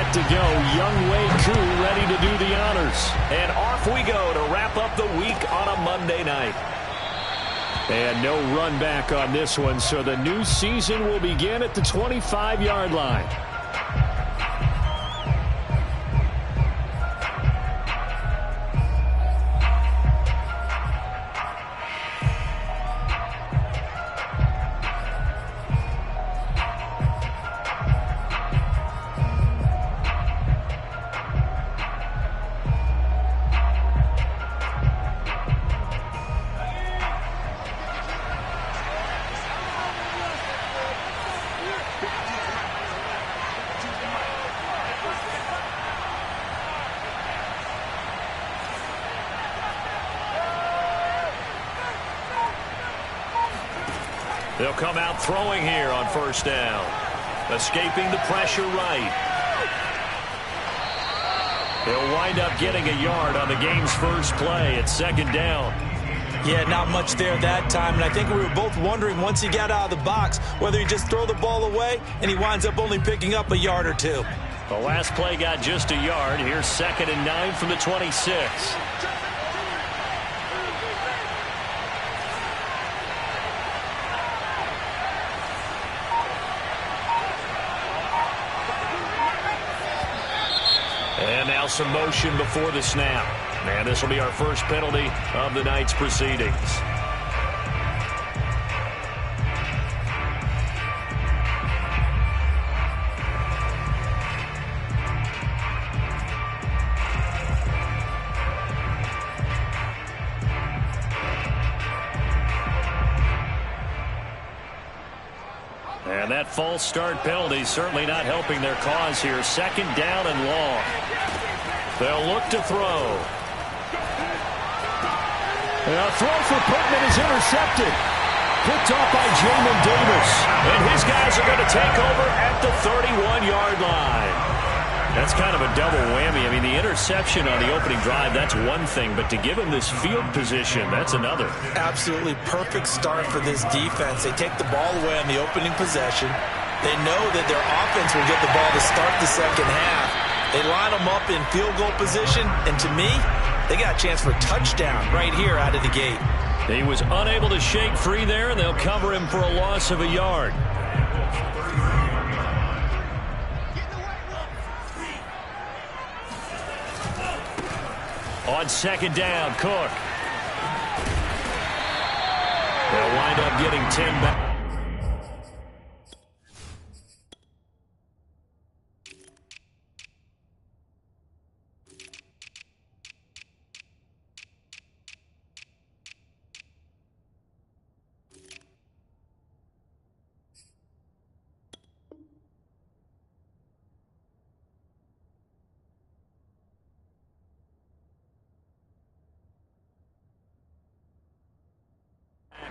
set to go. Younghoe Koo ready to do the honors. And off we go to wrap up the week on a Monday night. And no run back on this one, so the new season will begin at the 25-yard line. They'll come out throwing here on first down. Escaping the pressure right. They'll wind up getting a yard on the game's first play at second down. Yeah, not much there that time, and I think we were both wondering once he got out of the box whether he just throw the ball away and he winds up only picking up a yard or two. The last play got just a yard. Here's 2nd and 9 from the 26. And now some motion before the snap. And this will be our first penalty of the night's proceedings. And that false start penalty certainly not helping their cause here. 2nd down and long. They'll look to throw. A throw for Pittman is intercepted. Picked off by Jamin Davis. And his guys are going to take over at the 31-yard line. That's kind of a double whammy. I mean, the interception on the opening drive, that's one thing. But to give him this field position, that's another. Absolutely perfect start for this defense. They take the ball away on the opening possession. They know that their offense will get the ball to start the second half. They line them up in field goal position, and to me, they got a chance for a touchdown right here out of the gate. He was unable to shake free there, and they'll cover him for a loss of a yard. On 2nd down, Cook. They'll wind up getting 10 back.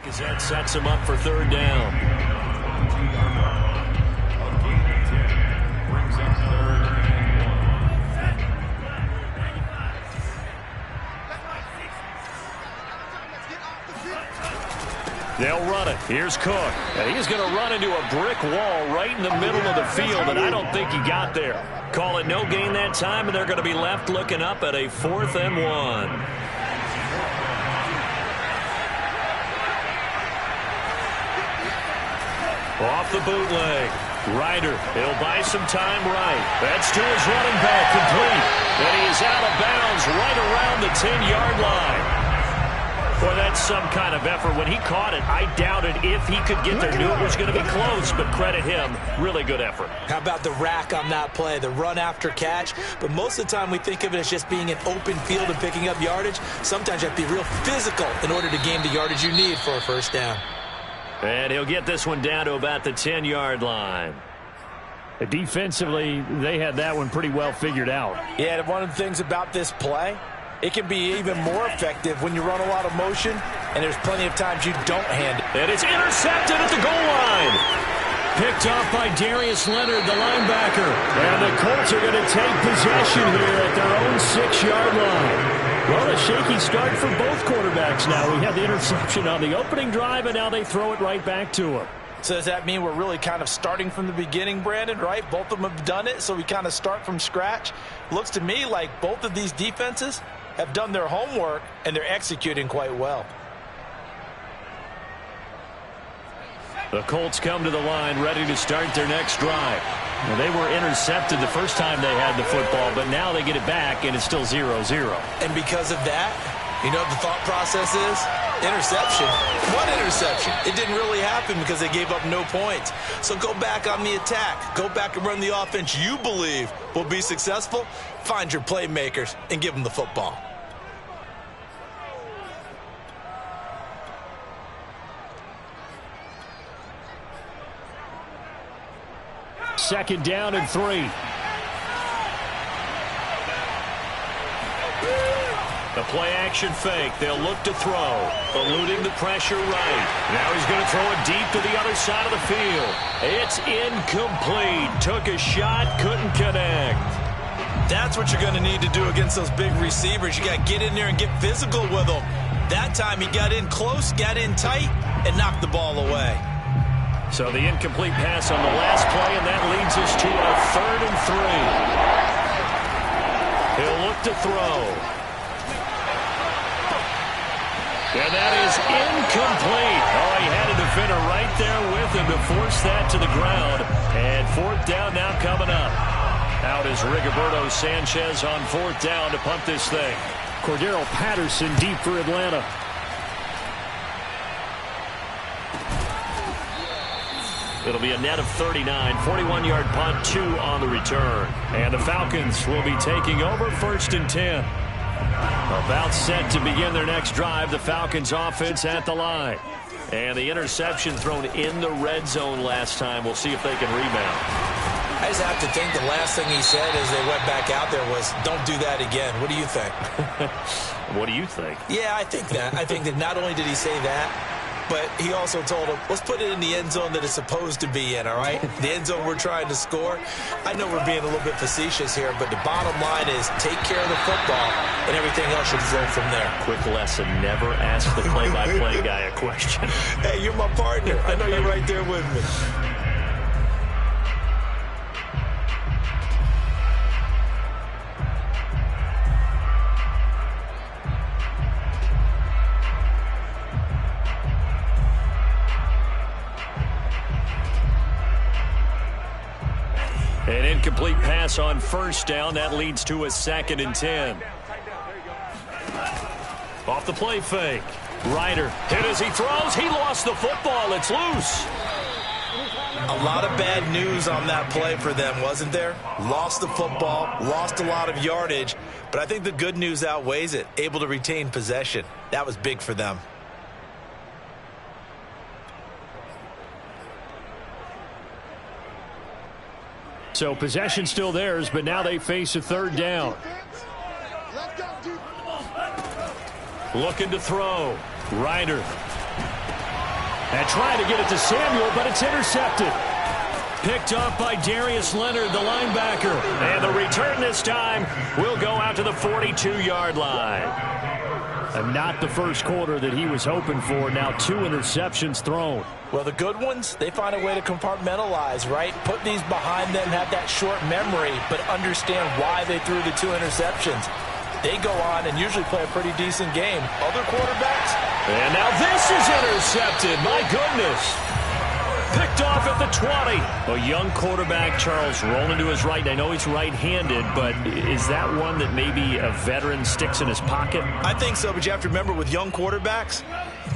As that sets him up for 3rd down. They'll run it. Here's Cook. And he's going to run into a brick wall right in the middle of the field, and I don't think he got there. Call it no gain that time, and they're going to be left looking up at a 4th and 1. Off the bootleg. Ryder, he'll buy some time right. That's to his running back, complete. And he's out of bounds right around the 10-yard line. Boy, that's some kind of effort. When he caught it, I doubted if he could get there. Knew it was going to be close, but credit him. Really good effort. How about the rack on that play, the run after catch? But most of the time we think of it as just being an open field and picking up yardage. Sometimes you have to be real physical in order to gain the yardage you need for a first down. And he'll get this one down to about the 10-yard line. Defensively, they had that one pretty well figured out. Yeah, one of the things about this play, it can be even more effective when you run a lot of motion, and there's plenty of times you don't hand it. And it's intercepted at the goal line. Picked off by Darius Leonard, the linebacker. And the Colts are going to take possession here at their own 6-yard line. Well, a shaky start for both quarterbacks now. We had the interception on the opening drive, and now they throw it right back to him. So does that mean we're really kind of starting from the beginning, Brandon, right? Both of them have done it, so we kind of start from scratch. Looks to me like both of these defenses have done their homework, and they're executing quite well. The Colts come to the line ready to start their next drive. Now, they were intercepted the first time they had the football, but now they get it back, and it's still 0-0. And because of that, you know what the thought process is? Interception. What interception? It didn't really happen because they gave up no points. So go back on the attack. Go back and run the offense you believe will be successful. Find your playmakers and give them the football. Second down and 3. The play action fake. They'll look to throw. Eluding the pressure right. Now he's going to throw it deep to the other side of the field. It's incomplete. Took a shot, couldn't connect. That's what you're going to need to do against those big receivers. You got to get in there and get physical with them. That time he got in close, got in tight, and knocked the ball away. So the incomplete pass on the last play, and that leads us to a 3rd and 3. He'll look to throw. And that is incomplete. Oh, he had a defender right there with him to force that to the ground. And 4th down now coming up. Out is Rigoberto Sanchez on 4th down to punt this thing. Cordero Patterson deep for Atlanta. It'll be a net of 39. 41-yard punt, 2 on the return. And the Falcons will be taking over 1st and 10. About set to begin their next drive. The Falcons offense at the line. And the interception thrown in the red zone last time. We'll see if they can rebound. I just have to think the last thing he said as they went back out there was, don't do that again. What do you think? What do you think? Yeah, I think that. I think that not only did he say that, but he also told him, let's put it in the end zone that it's supposed to be in, all right? The end zone we're trying to score. I know we're being a little bit facetious here, but the bottom line is take care of the football, and everything else should flow from there. Quick lesson, never ask the play-by-play guy a question. Hey, you're my partner. I know you're right there with me. An incomplete pass on 1st down. That leads to a 2nd and 10. Off the play fake. Ryder hit as he throws. He lost the football. It's loose. A lot of bad news on that play for them, wasn't there? Lost the football, lost a lot of yardage, but I think the good news outweighs it. Able to retain possession. That was big for them. So possession still theirs, but now they face a 3rd down. Looking to throw. Ryder. And trying to get it to Samuel, but it's intercepted. Picked off by Darius Leonard, the linebacker. And the return this time will go out to the 42-yard line. And not the first quarter that he was hoping for. Now 2 interceptions thrown. Well, the good ones, they find a way to compartmentalize, right? Put these behind them, have that short memory, but understand why they threw the 2 interceptions. They go on and usually play a pretty decent game. Other quarterbacks? And now this is intercepted. My goodness. Picked off at the 20. A young quarterback, Charles, rolling to his right. I know he's right-handed, but is that one that maybe a veteran sticks in his pocket? I think so, but you have to remember with young quarterbacks,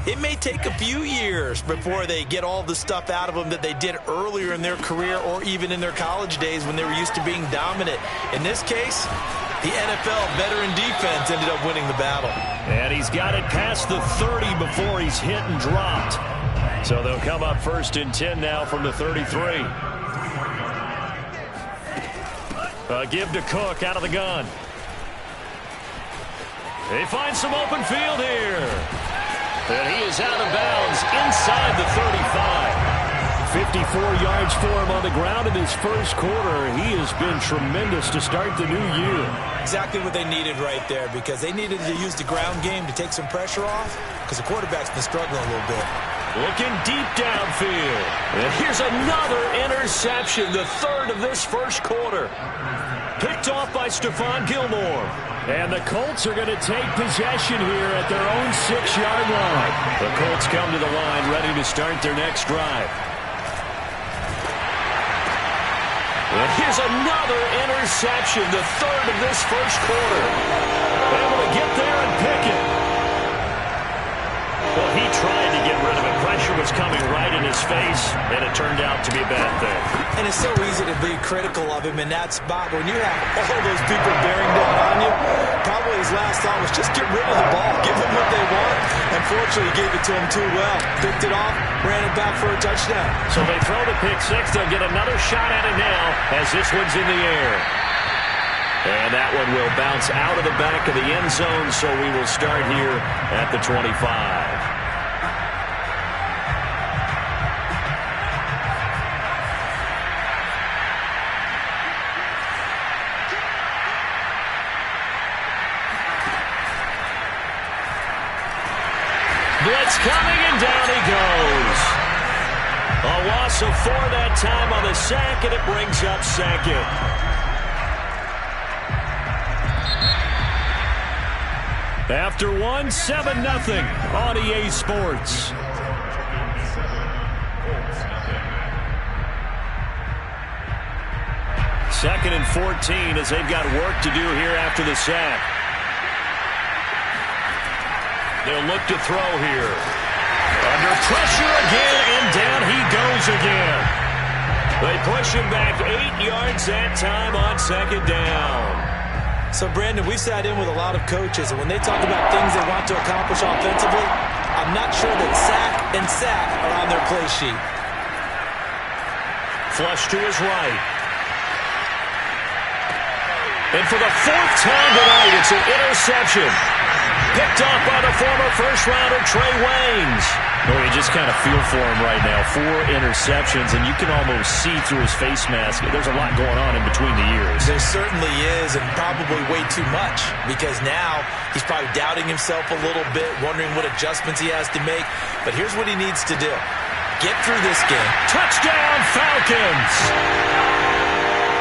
it may take a few years before they get all the stuff out of them that they did earlier in their career or even in their college days when they were used to being dominant. In this case, the NFL veteran defense ended up winning the battle. And he's got it past the 30 before he's hit and dropped. So they'll come up 1st and 10 now from the 33. Give to Cook out of the gun. They find some open field here. And he is out of bounds inside the 35. 54 yards for him on the ground in his first quarter. He has been tremendous to start the new year. Exactly what they needed right there, because they needed to use the ground game to take some pressure off, because the quarterback's been struggling a little bit. Looking deep downfield. And here's another interception, the third of this first quarter. Picked off by Stephon Gilmore. And the Colts are going to take possession here at their own 6-yard line. The Colts come to the line ready to start their next drive. And here's another interception, the third of this first quarter. Able to get there and pick it. Well, he tried to get rid of it. Pressure was coming right in his face, and it turned out to be a bad thing. And it's so easy to be critical of him in that spot. When you have all those people bearing down on you, probably his last thought was just get rid of the ball. Give them what they want. Unfortunately, he gave it to him too well. Picked it off, ran it back for a touchdown. So they throw the pick six. They'll get another shot at it now as this one's in the air. And that one will bounce out of the back of the end zone, so we will start here at the 25. Blitz coming, and down he goes. A loss of 4 that time on the sack, and it brings up second. After 1, 7-0 on EA Sports. Second and 14 as they've got work to do here after the sack. They'll look to throw here. Under pressure again, and down he goes again. They push him back 8 yards that time on second down. So, Brandon, we sat in with a lot of coaches, and when they talk about things they want to accomplish offensively, I'm not sure that sack and sack are on their play sheet. Flush to his right. And for the 4th time tonight, it's an interception. Picked off by the former first-rounder Trey Waynes. Well, you just kind of feel for him right now. 4 interceptions, and you can almost see through his face mask. There's a lot going on in between the ears. There certainly is, and probably way too much, because now he's probably doubting himself a little bit, wondering what adjustments he has to make. But here's what he needs to do. Get through this game. Touchdown, Falcons!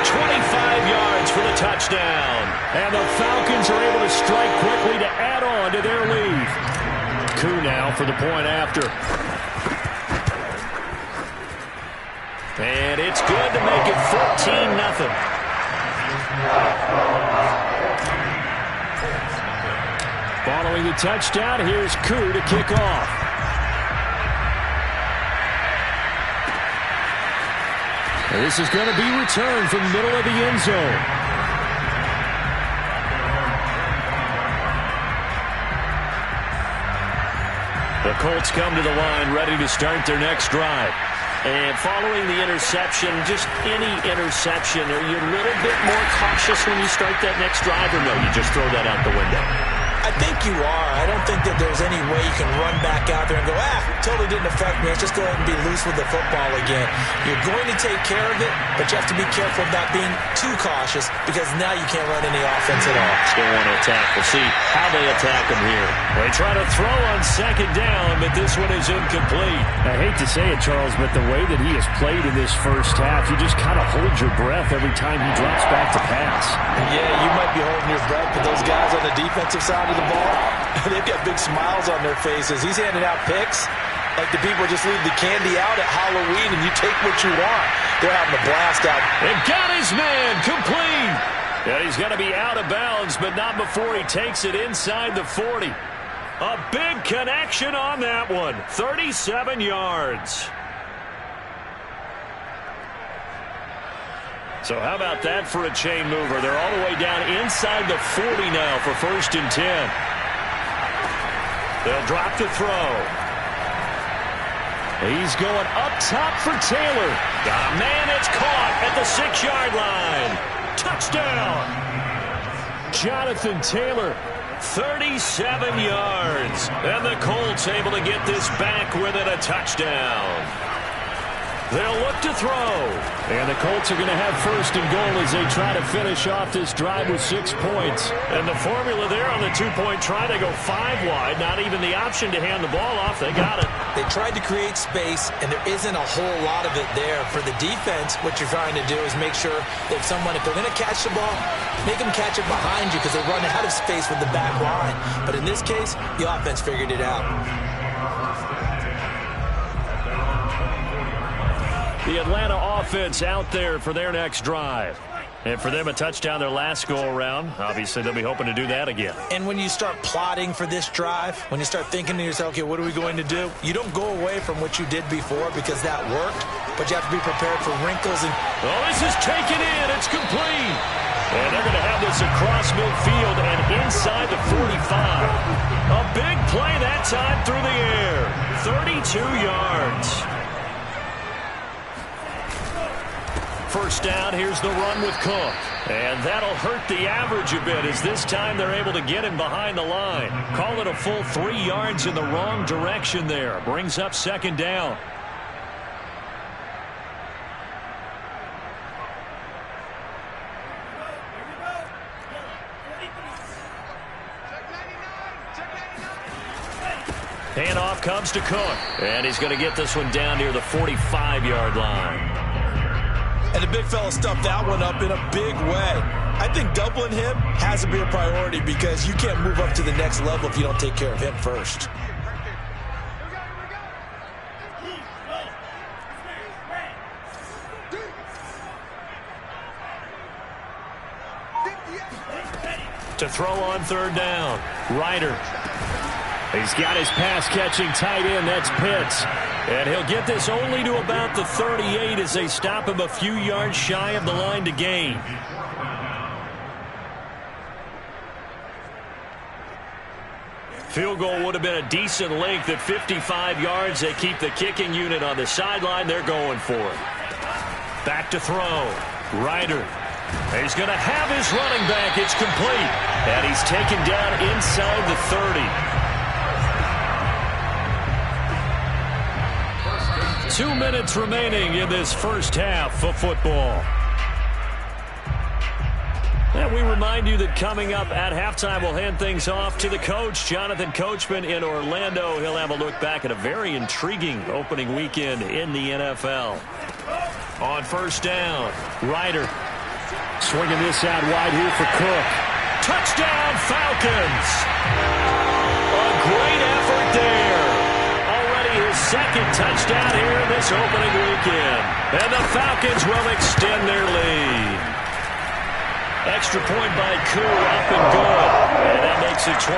25 yards for the touchdown. And the Falcons are able to strike quickly to add on to their lead. Koo now for the point after. And it's good to make it 14-0. Following the touchdown, here's Koo to kick off. This is going to be returned from the middle of the end zone. The Colts come to the line ready to start their next drive. And following the interception, just any interception, are you a little bit more cautious when you start that next drive, or no, you just throw that out the window? I think you are. I don't think that there's any way you can run back out there and go, totally didn't affect me. Let's just go ahead and be loose with the football again. You're going to take care of it, but you have to be careful about being too cautious, because now you can't run any offense at all. Still want to attack. We'll see how they attack him here. They try to throw on second down, but this one is incomplete. I hate to say it, Charles, but the way that he has played in this first half, you just kind of hold your breath every time he drops back to pass. Yeah, you might be holding your breath, but those guys on the defensive side of the ball, they've got big smiles on their faces. He's handing out picks like the people just leave the candy out at Halloween and you take what you want. They're having a blast out. And got his man complete. And he's going to be out of bounds, but not before he takes it inside the 40. A big connection on that one. 37 yards. So how about that for a chain mover? They're all the way down inside the 40 now for 1st and 10. They'll drop to throw. He's going up top for Taylor. Got a man, it's caught at the 6-yard line. Touchdown. Jonathan Taylor. 37 yards. And the Colts able to get this back within a touchdown. They'll look to throw. And the Colts are going to have first and goal as they try to finish off this drive with 6 points. And the formula there on the 2-point try, they go 5 wide. Not even the option to hand the ball off. They got it. They tried to create space, and there isn't a whole lot of it there. For the defense, what you're trying to do is make sure that if they're going to catch the ball, make them catch it behind you because they run out of space with the back line. But in this case, the offense figured it out. The Atlanta offense out there for their next drive. And for them, a touchdown their last go-around. Obviously, they'll be hoping to do that again. And when you start plotting for this drive, when you start thinking to yourself, okay, what are we going to do? You don't go away from what you did before because that worked, but you have to be prepared for wrinkles. Oh, this is taken in. It's complete. And they're going to have this across midfield and inside the 45. A big play that time through the air. 32 yards. First down, here's the run with Cook. And that'll hurt the average a bit as this time they're able to get him behind the line. Call it a full 3 yards in the wrong direction there. Brings up second down. Handoff comes to Cook. And he's going to get this one down near the 45-yard line. And the big fella stuffed that one up in a big way. I think doubling him has to be a priority because you can't move up to the next level if you don't take care of him first. To throw on third down, Ryder. He's got his pass-catching tight end. That's Pitts. And he'll get this only to about the 38 as they stop him a few yards shy of the line to gain. Field goal would have been a decent length at 55 yards. They keep the kicking unit on the sideline. They're going for it. Back to throw. Ryder. He's going to have his running back. It's complete. And he's taken down inside the 30. 2 minutes remaining in this first half of football. And we remind you that coming up at halftime, we'll hand things off to the coach, Jonathan Coachman in Orlando. He'll have a look back at a very intriguing opening weekend in the NFL. On first down, Ryder. Swinging this out wide here for Cook. Touchdown, Falcons! A great effort there. Already his second touchdown here in this opening weekend. And the Falcons will extend their lead. Extra point by Koo, up and good. And that makes it 21-8.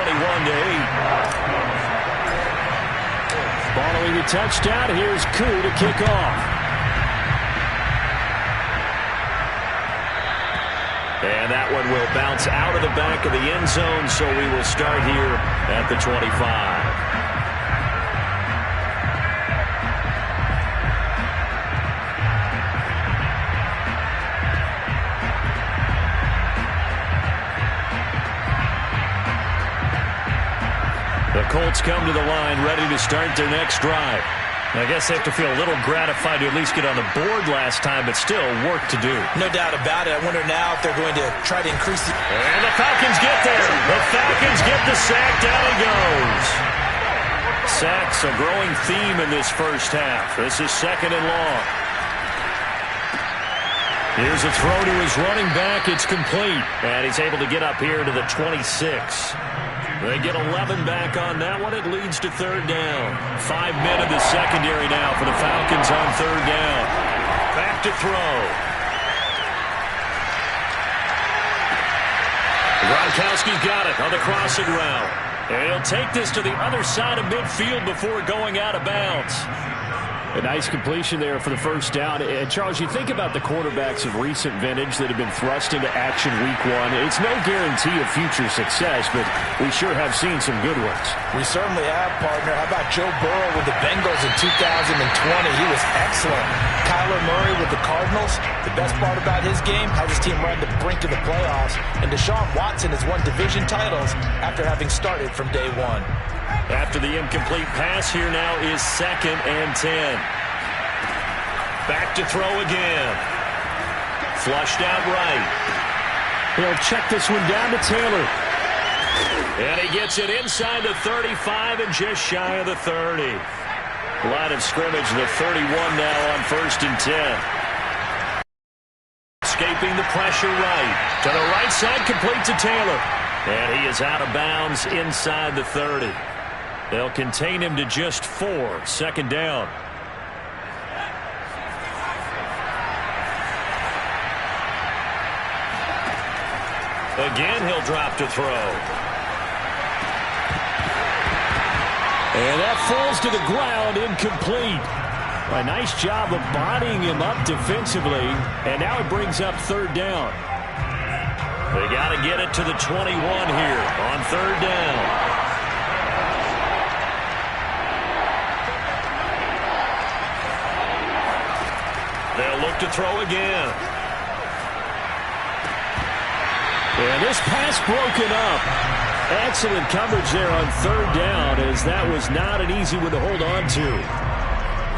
Following the touchdown, here's Koo to kick off. And that one will bounce out of the back of the end zone, so we will start here at the 25. The Colts come to the line, ready to start their next drive. I guess they have to feel a little gratified to at least get on the board last time, but still work to do. No doubt about it. I wonder now if they're going to try to increase the... And the Falcons get there. The Falcons get the sack. Down he goes. Sacks, a growing theme in this first half. This is second and long. Here's a throw to his running back. It's complete. And he's able to get up here to the 26. They get 11 back on that one. It leads to third down. 5 men in the secondary now for the Falcons on third down. Back to throw. Gronkowski's got it on the crossing route. And he'll take this to the other side of midfield before going out of bounds. A nice completion there for the first down. And Charles, you think about the quarterbacks of recent vintage that have been thrust into action week one. It's no guarantee of future success, but we sure have seen some good ones. We certainly have, partner. How about Joe Burrow with the Bengals in 2020? He was excellent. Kyler Murray with the Cardinals. The best part about his game, had his team run to the brink of the playoffs. And Deshaun Watson has won division titles after having started from day one. After the incomplete pass, here now is 2nd and 10. Back to throw again. Flushed out right. He'll check this one down to Taylor. And he gets it inside the 35 and just shy of the 30. Line of scrimmage, the 31 now on 1st and 10. Escaping the pressure right. To the right side, complete to Taylor. And he is out of bounds inside the 30. They'll contain him to just 4. 2nd down. Again, he'll drop to throw. And that falls to the ground, incomplete. A nice job of bodying him up defensively. And now it brings up 3rd down. They got to get it to the 21 here on 3rd down. They'll look to throw again. And this pass broken up. Excellent coverage there on 3rd down, as that was not an easy one to hold on to.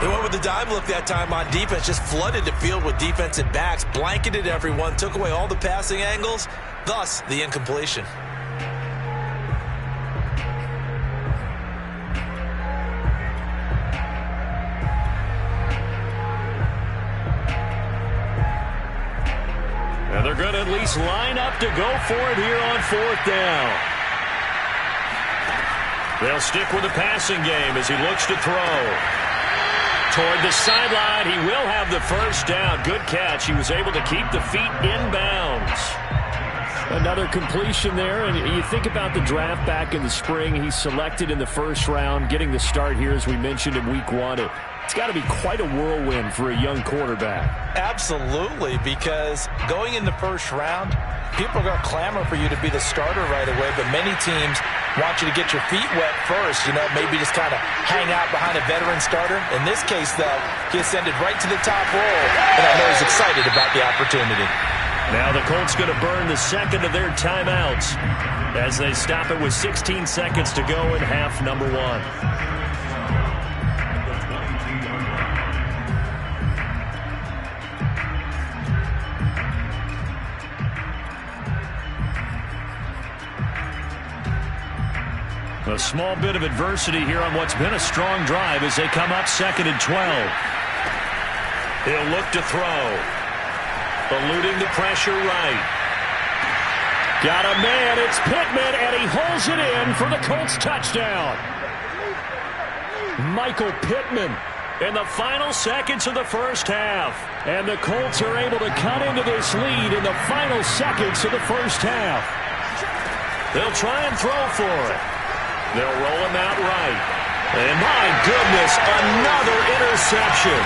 He went with the dive look that time on defense, just flooded the field with defensive backs, blanketed everyone, took away all the passing angles, thus the incompletion. And they're going to at least line up to go for it here on 4th down. They'll stick with the passing game as he looks to throw. Toward the sideline, he will have the 1st down. Good catch. He was able to keep the feet in bounds. Another completion there, and you think about the draft back in the spring. He's selected in the 1st round, getting the start here, as we mentioned, in week 1. It's got to be quite a whirlwind for a young quarterback. Absolutely, because going in the 1st round, people are going to clamor for you to be the starter right away, but many teams want you to get your feet wet first, maybe just kind of hang out behind a veteran starter. In this case, though, he ascended right to the top roll, and I know he's excited about the opportunity. Now the Colts going to burn the 2nd of their timeouts as they stop it with 16 seconds to go in half number 1. A small bit of adversity here on what's been a strong drive as they come up 2nd and 12. He'll look to throw. Eluding the pressure right. Got a man, it's Pittman, and he holds it in for the Colts touchdown. Michael Pittman in the final seconds of the 1st half. And the Colts are able to cut into this lead in the final seconds of the 1st half. They'll try and throw for it. They'll roll him out right. And my goodness, another interception.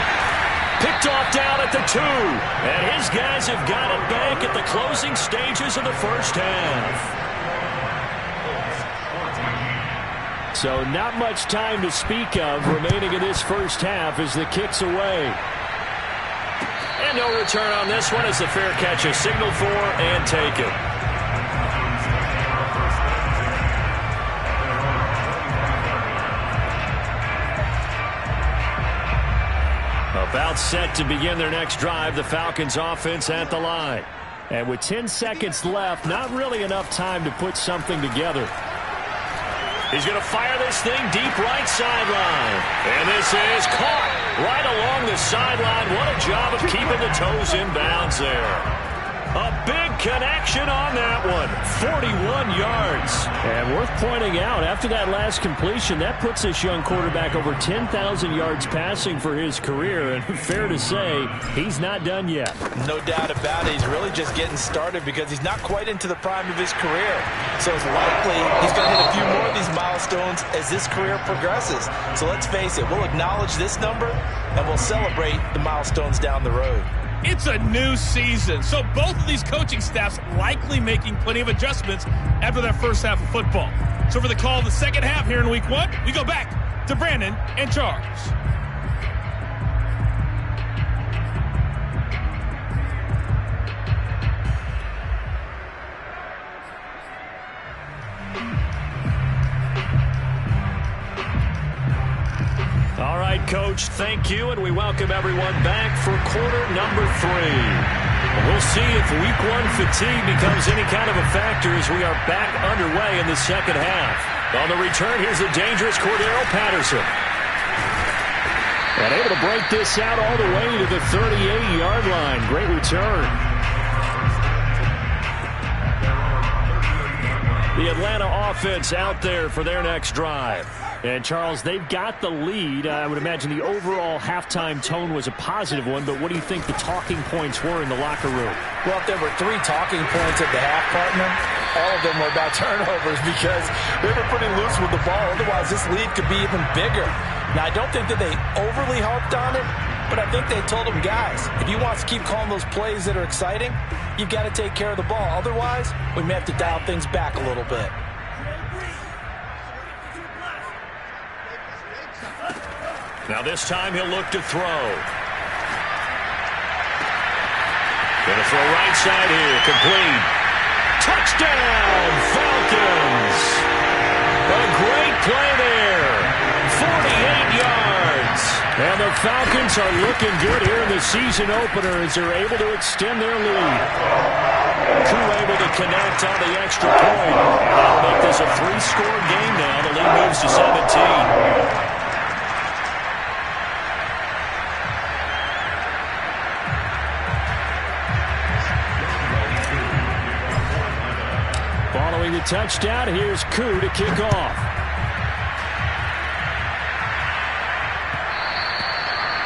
Picked off down at the 2. And his guys have got it back at the closing stages of the 1st half. So not much time to speak of remaining in this 1st half as the kick's away. And no return on this one as the fair catch is signaled for and taken. About set to begin their next drive, the Falcons offense at the line. And with 10 seconds left, not really enough time to put something together. He's going to fire this thing deep right sideline. And this is caught right along the sideline. What a job of keeping the toes in bounds there. A big connection on that one. 41 yards. And worth pointing out, after that last completion, that puts this young quarterback over 10,000 yards passing for his career. And fair to say, he's not done yet. No doubt about it. He's really just getting started because he's not quite into the prime of his career. So it's likely he's going to hit a few more of these milestones as this career progresses. So let's face it, we'll acknowledge this number and we'll celebrate the milestones down the road. It's a new season, so both of these coaching staffs likely making plenty of adjustments after that 1st half of football. So for the call of the 2nd half here in week 1, we go back to Brandon and Charles. All right, Coach, thank you, and we welcome everyone back for quarter number 3. We'll see if week 1 fatigue becomes any kind of a factor as we are back underway in the second half. On the return, here's the dangerous Cordero Patterson. And able to break this out all the way to the 38-yard line. Great return. The Atlanta offense out there for their next drive. And, Charles, they've got the lead. I would imagine the overall halftime tone was a positive one, but what do you think the talking points were in the locker room? Well, if there were 3 talking points at the half, partner, all of them were about turnovers because they were pretty loose with the ball. Otherwise, this lead could be even bigger. Now, I don't think that they overly harped on it, but I think they told them, guys, if you want to keep calling those plays that are exciting, you've got to take care of the ball. Otherwise, we may have to dial things back a little bit. Now this time he'll look to throw. Going to throw right side here. Complete. Touchdown, Falcons. A great play there. 48 yards. And the Falcons are looking good here in the season opener as they're able to extend their lead. Crew able to connect on the extra point. And that'll make this a 3-score game now. The lead moves to 17. Following the touchdown, here's Koo to kick off.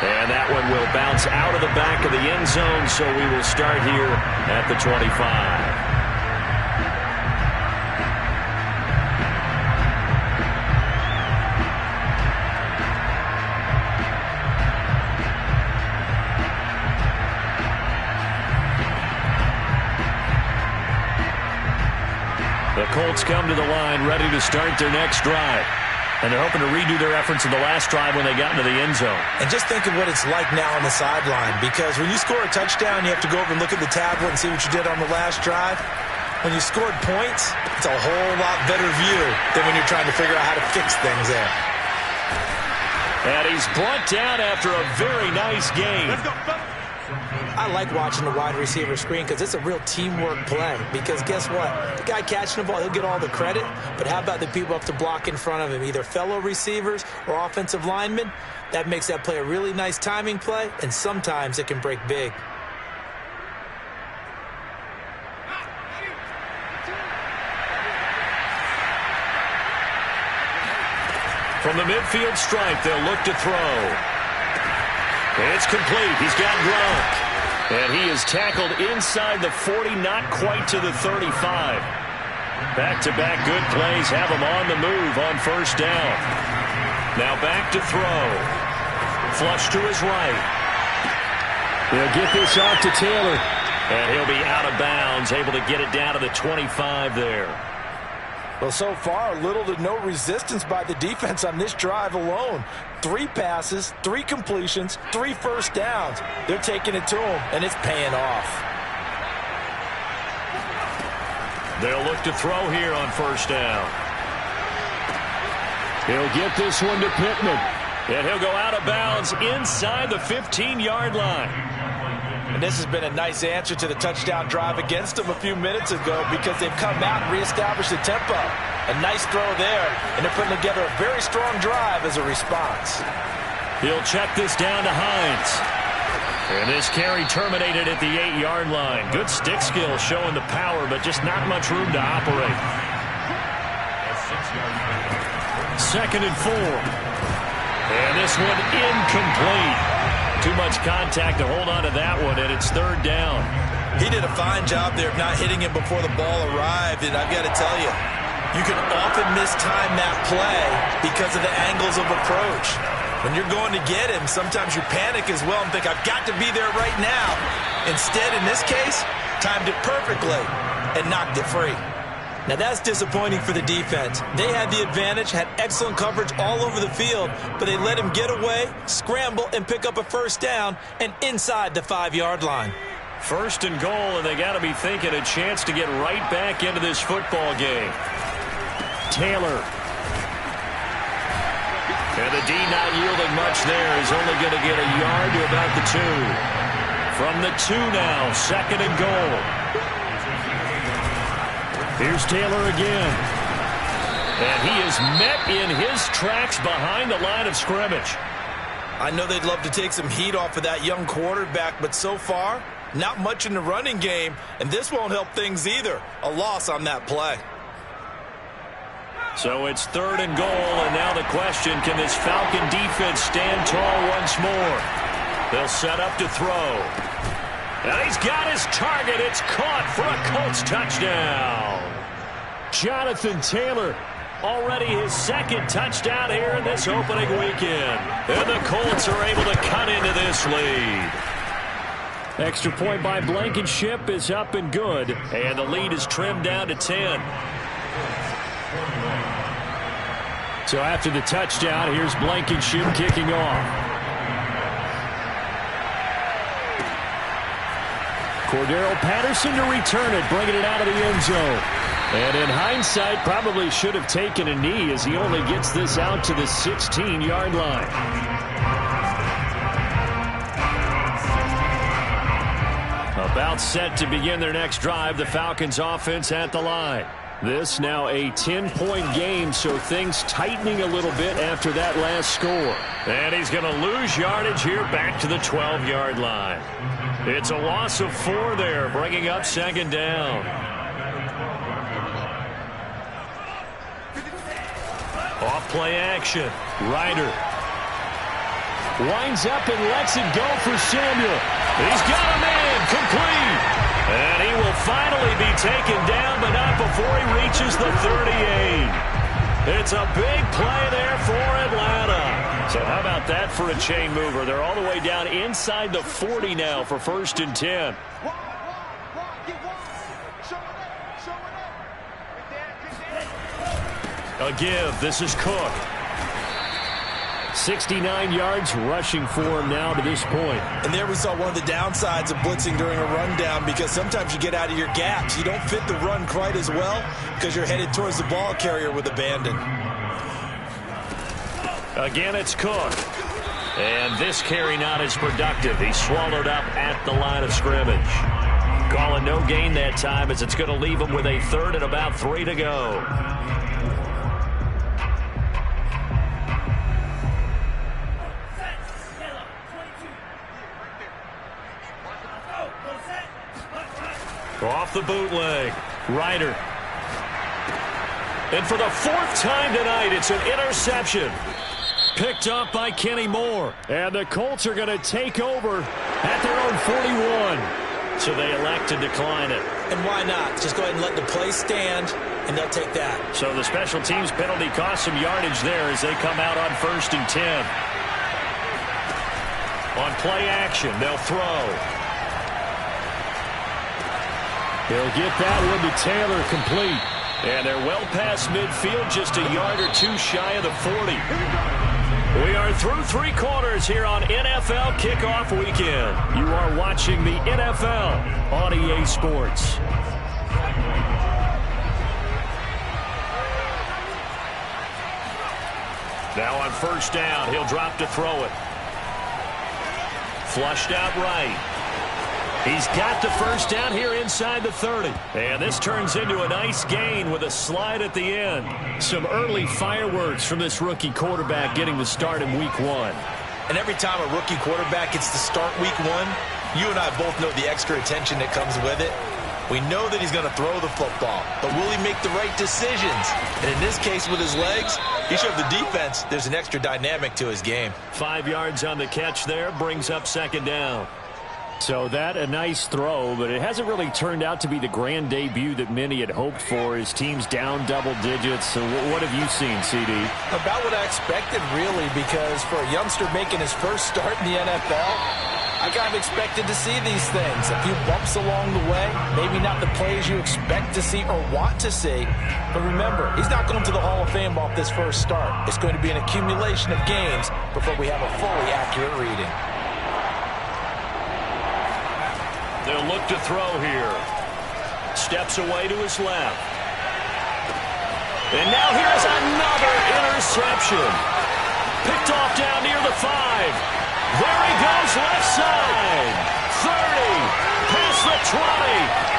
And that one will bounce out of the back of the end zone, so we will start here at the 25. The Colts come to the line ready to start their next drive. And they're hoping to redo their efforts in the last drive when they got into the end zone. And just think of what it's like now on the sideline, because when you score a touchdown, you have to go over and look at the tablet and see what you did on the last drive. When you scored points, it's a whole lot better view than when you're trying to figure out how to fix things there. And he's brought down after a very nice game. Let's go. I like watching the wide receiver screen because it's a real teamwork play. Because guess what? The guy catching the ball, he'll get all the credit. But how about the people up to block in front of him, either fellow receivers or offensive linemen? That makes that play a really nice timing play, and sometimes it can break big. From the midfield stripe, they'll look to throw. It's complete. He's got Gronk. And he is tackled inside the 40, not quite to the 35. Back-to-back good plays have him on the move on first down. Now back to throw. Flush to his right. He'll get this off to Taylor. And he'll be out of bounds, able to get it down to the 25 there. Well, so far, little to no resistance by the defense on this drive alone. 3 passes, 3 completions, 3 first downs. They're taking it to him, and it's paying off. They'll look to throw here on first down. He'll get this one to Pittman. And he'll go out of bounds inside the 15-yard line. And this has been a nice answer to the touchdown drive against them a few minutes ago because they've come out and reestablished the tempo. A nice throw there, and they're putting together a very strong drive as a response. He'll check this down to Hines. And this carry terminated at the 8-yard line. Good stick skill showing the power, but just not much room to operate. 2nd and 4. And this one incomplete. Too much contact to hold on to that one, and it's 3rd down. He did a fine job there of not hitting him before the ball arrived, and I've got to tell you, you can often mistime that play because of the angles of approach. When you're going to get him, sometimes you panic as well and think, I've got to be there right now. Instead, in this case, timed it perfectly and knocked it free. Now, that's disappointing for the defense. They had the advantage, had excellent coverage all over the field, but they let him get away, scramble, and pick up a first down, and inside the 5-yard line. 1st and goal, and they got to be thinking a chance to get right back into this football game. Taylor. And the D not yielding much there. He's only going to get a yard to about the 2. From the 2 now, 2nd and goal. Here's Taylor again. And he is met in his tracks behind the line of scrimmage. I know they'd love to take some heat off of that young quarterback, but so far, not much in the running game, and this won't help things either. A loss on that play. So it's 3rd and goal, and now the question, can this Falcon defense stand tall once more? They'll set up to throw. And he's got his target. It's caught for a Colts touchdown. Jonathan Taylor, already his 2nd touchdown here in this opening weekend. And the Colts are able to cut into this lead. Extra point by Blankenship is up and good. And the lead is trimmed down to 10. So after the touchdown, here's Blankenship kicking off. Cordero Patterson to return it, bringing it out of the end zone. And in hindsight, probably should have taken a knee as he only gets this out to the 16-yard line. About set to begin their next drive, the Falcons offense at the line. This now a 10-point game, so things tightening a little bit after that last score. And he's going to lose yardage here back to the 12-yard line. It's a loss of 4 there, bringing up 2nd down. Off play action. Ryder winds up and lets it go for Samuel. He's got a man complete. And he will finally be taken down, but not before he reaches the 38. It's a big play there for Atlanta. So how about that for a chain mover? They're all the way down inside the 40 now for 1st and 10. A give. This is Cook. 69 yards rushing for him now to this point. And there we saw one of the downsides of blitzing during a rundown, because sometimes you get out of your gaps. You don't fit the run quite as well because you're headed towards the ball carrier with abandon. Again, it's Cook. And this carry not as productive. He's swallowed up at the line of scrimmage. Calling no gain that time, as it's going to leave him with a 3rd and about 3 to go. Off the bootleg. Ryder. And for the 4th time tonight, it's an interception. Picked up by Kenny Moore. And the Colts are going to take over at their own 41. So they elect to decline it. And why not? Just go ahead and let the play stand, and they'll take that. So the special teams penalty cost some yardage there as they come out on 1st and 10. On play action, they'll throw. He'll get that one to Taylor, complete. And they're well past midfield, just a yard or 2 shy of the 40. We are through 3 quarters here on NFL Kickoff Weekend. You are watching the NFL on EA Sports. Now on 1st down, he'll drop to throw it. Flushed out right. He's got the 1st down here inside the 30. And this turns into a nice gain with a slide at the end. Some early fireworks from this rookie quarterback getting the start in week 1. And every time a rookie quarterback gets to start week 1, you and I both know the extra attention that comes with it. We know that he's going to throw the football, but will he make the right decisions? And in this case with his legs, he showed the defense there's an extra dynamic to his game. 5 yards on the catch there, brings up 2nd down. So that a nice throw, but it hasn't really turned out to be the grand debut that many had hoped for. His team's down double digits. So what have you seen, CD? About what I expected, really, because for a youngster making his first start in the NFL, I kind of expected to see these things. A few bumps along the way, maybe not the plays you expect to see or want to see. But remember, he's not going to the Hall of Fame off this first start. It's going to be an accumulation of games before we have a fully accurate reading. They'll look to throw here. Steps away to his left. And now here's another interception. Picked off down near the 5. There he goes, left side. 30, past the 20.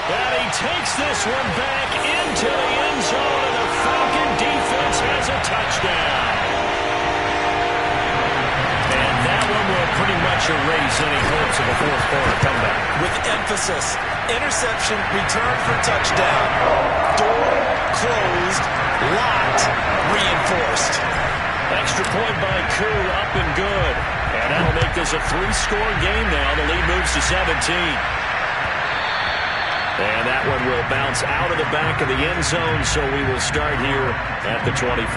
And he takes this one back into the end zone, and the Falcon defense has a touchdown. And that one will pretty much erase any hopes of a fourth quarter comeback. With emphasis, interception, return for touchdown. Door closed, locked, reinforced. Extra point by Koo, up and good. And that'll make this a 3-score game now. The lead moves to 17. And that one will bounce out of the back of the end zone, so we will start here at the 25.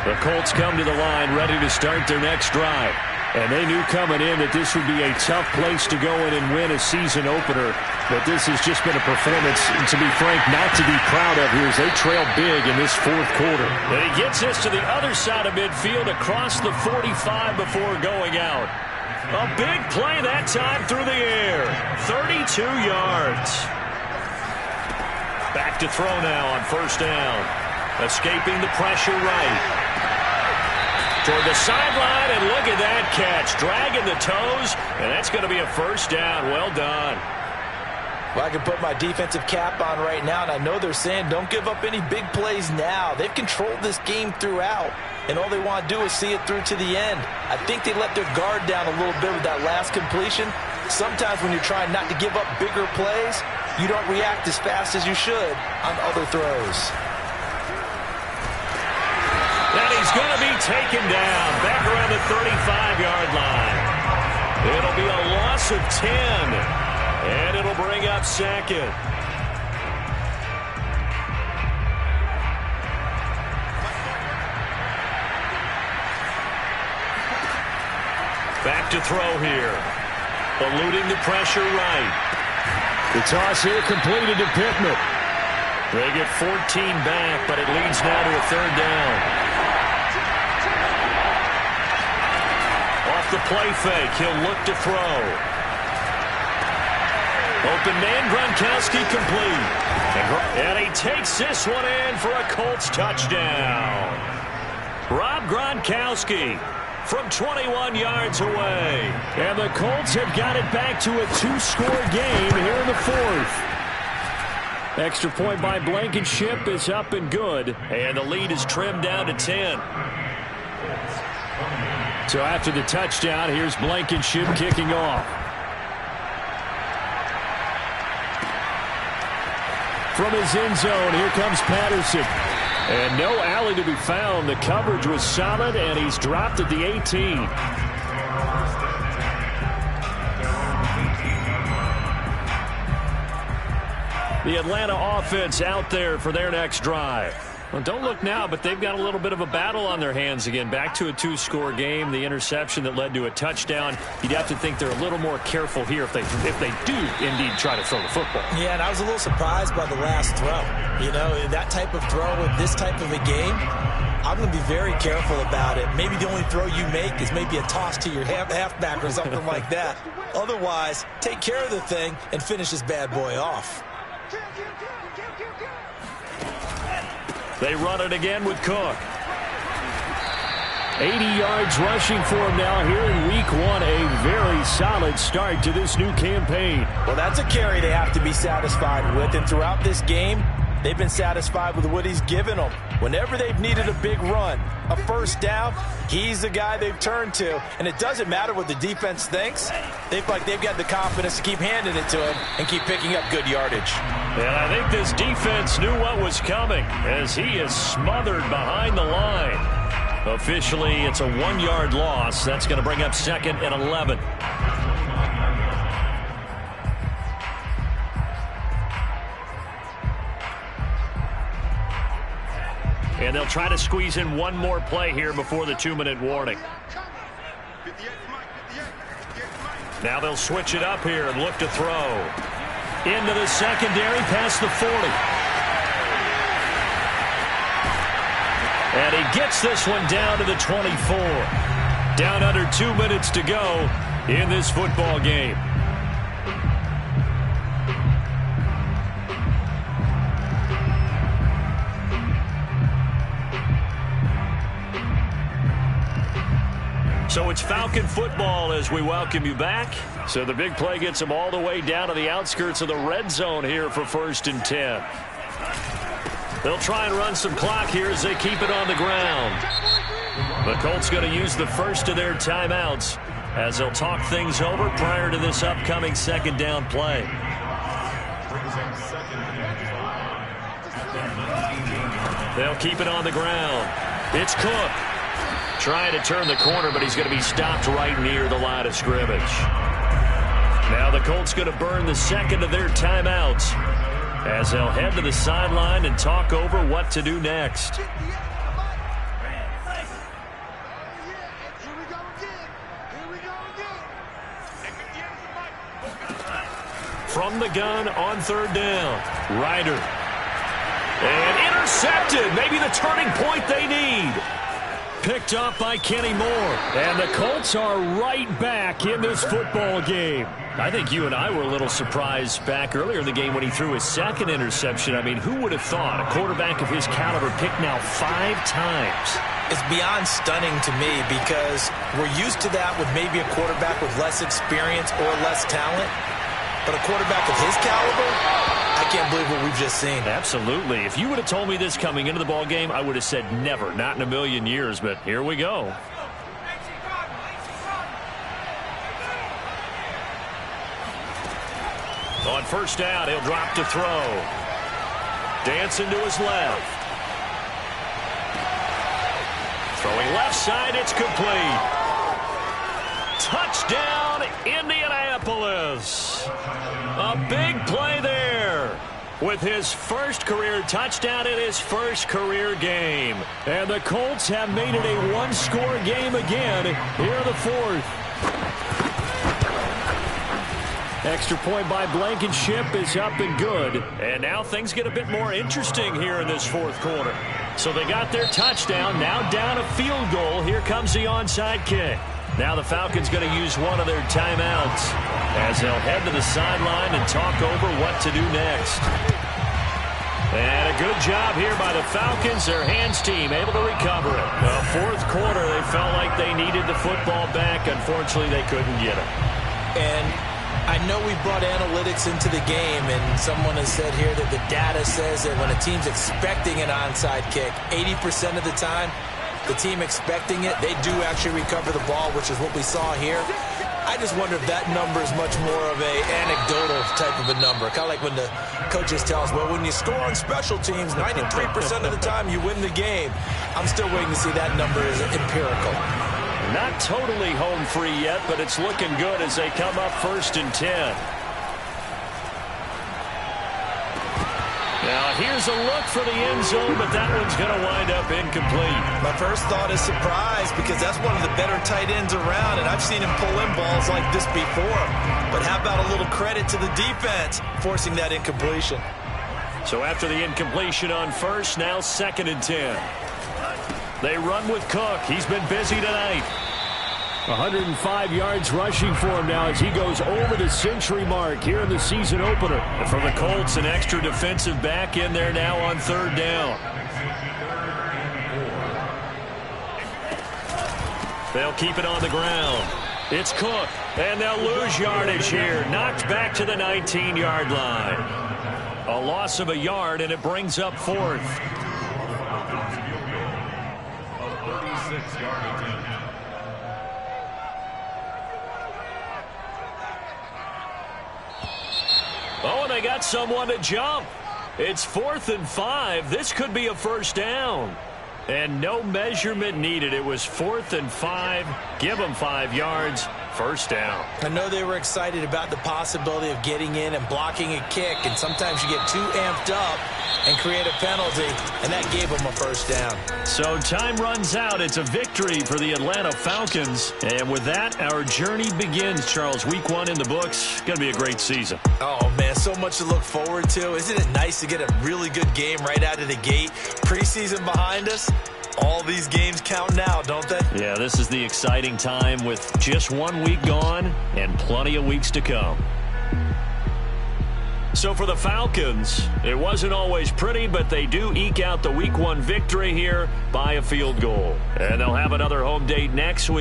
The Colts come to the line ready to start their next drive. And they knew coming in that this would be a tough place to go in and win a season opener. But this has just been a performance, and to be frank, not to be proud of here as they trail big in this fourth quarter. And he gets this to the other side of midfield across the 45 before going out. A big play that time through the air. 32 yards. Back to throw now on first down. Escaping the pressure right. Toward the sideline, and look at that catch. Dragging the toes, and that's going to be a first down. Well done. Well, I can put my defensive cap on right now, and I know they're saying don't give up any big plays now. They've controlled this game throughout, and all they want to do is see it through to the end. I think they let their guard down a little bit with that last completion. Sometimes when you're trying not to give up bigger plays, you don't react as fast as you should on other throws. And he's going to be taken down back around the 35-yard line. It'll be a loss of 10, and it'll bring up second. Back to throw here. Eluding the pressure right. The toss here completed to Pittman. They get 14 back, but it leads now to a third down. Off the play fake, he'll look to throw. Open man, Gronkowski complete. And he takes this one in for a Colts touchdown. Rob Gronkowski from 21 yards away. And the Colts have got it back to a 2-score game here in the fourth. Extra point by Blankenship is up and good. And the lead is trimmed down to 10. So after the touchdown, here's Blankenship kicking off. From his end zone, here comes Patterson. And no alley to be found. The coverage was solid, and he's dropped at the 18. The Atlanta offense out there for their next drive. Well, don't look now, but they've got a little bit of a battle on their hands again. Back to a 2-score game. The interception that led to a touchdown. You'd have to think they're a little more careful here if they do indeed try to throw the football. Yeah, and I was a little surprised by the last throw. You know, that type of throw in this type of a game, I'm going to be very careful about it. Maybe the only throw you make is maybe a toss to your halfback or something like that. Otherwise, take care of the thing and finish this bad boy off. They run it again with Cook. 80 yards rushing for him now here in week one. A very solid start to this new campaign. Well, that's a carry they have to be satisfied with. And throughout this game, they've been satisfied with what he's given them. Whenever they've needed a big run, a first down, he's the guy they've turned to. And it doesn't matter what the defense thinks. They've got the confidence to keep handing it to him and keep picking up good yardage. And I think this defense knew what was coming as he is smothered behind the line. Officially, it's a 1-yard loss. That's going to bring up second and 11. And they'll try to squeeze in one more play here before the 2-minute warning. Now they'll switch it up here and look to throw. Into the secondary past the 40. And he gets this one down to the 24. Down under 2 minutes to go in this football game. So it's Falcon football as we welcome you back. So the big play gets them all the way down to the outskirts of the red zone here for 1st and 10. They'll try and run some clock here as they keep it on the ground. The Colts going to use the first of their timeouts as they'll talk things over prior to this upcoming 2nd down play. They'll keep it on the ground. It's Cook. Trying to turn the corner, but he's going to be stopped right near the line of scrimmage. Now the Colts going to burn the 2nd of their timeouts as they'll head to the sideline and talk over what to do next. From the gun on 3rd down, Ryder. And intercepted. Maybe the turning point they need. Picked up by Kenny Moore. And the Colts are right back in this football game. I think you and I were a little surprised back earlier in the game when he threw his 2nd interception. I mean, who would have thought a quarterback of his caliber picked now 5 times? It's beyond stunning to me because we're used to that with maybe a quarterback with less experience or less talent. But a quarterback of his caliber, I can't believe what we've just seen. Absolutely. If you would have told me this coming into the ball game, I would have said never, not in a million years. But here we go. On 1st down, he'll drop to throw. Dancing to his left. Throwing left side, it's complete. Touchdown, Indianapolis. A big play there with his first career touchdown in his first career game. And the Colts have made it a one-score game again here in the 4th. Extra point by Blankenship is up and good. And now things get a bit more interesting here in this 4th quarter. So they got their touchdown, now down a field goal. Here comes the onside kick. Now the Falcons going to use one of their timeouts as they'll head to the sideline and talk over what to do next. And a good job here by the Falcons, their hands team, able to recover it. Well, 4th quarter, they felt like they needed the football back. Unfortunately, they couldn't get it. And I know we brought analytics into the game, and someone has said here that the data says that when a team's expecting an onside kick, 80% of the time, the team expecting it, they do actually recover the ball, which is what we saw here. I just wonder if that number is much more of a anecdotal type of a number. Kind of like when the coaches tell us, well, when you score on special teams, 93% of the time you win the game. I'm still waiting to see that number is empirical. Not totally home free yet, but it's looking good as they come up 1st and 10. Now here's a look for the end zone, but that one's going to wind up incomplete. My first thought is surprise because that's one of the better tight ends around, and I've seen him pull in balls like this before. But how about a little credit to the defense forcing that incompletion? So after the incompletion on 1st, now 2nd and 10. They run with Cook. He's been busy tonight. 105 yards rushing for him now as he goes over the century mark here in the season opener. And for the Colts, an extra defensive back in there now on 3rd down. They'll keep it on the ground. It's Cook, and they'll lose yardage here. Knocked back to the 19-yard line. A loss of a yard, and it brings up 4th. 36-yard attempt. Oh, and they got someone to jump. It's 4th and 5. This could be a 1st down. And no measurement needed. It was 4th and 5. Give them 5 yards. 1st down. I know they were excited about the possibility of getting in and blocking a kick, and sometimes you get too amped up and create a penalty, and that gave them a 1st down. So time runs out. It's a victory for the Atlanta Falcons. And with that, our journey begins, Charles. Week 1 in the books. Going to be a great season. Oh, man, so much to look forward to. Isn't it nice to get a really good game right out of the gate? Preseason behind us. All these games count now, don't they? Yeah, this is the exciting time with just 1 week gone and plenty of weeks to come. So for the Falcons, it wasn't always pretty, but they do eke out the Week 1 victory here by a field goal. And they'll have another home date next week.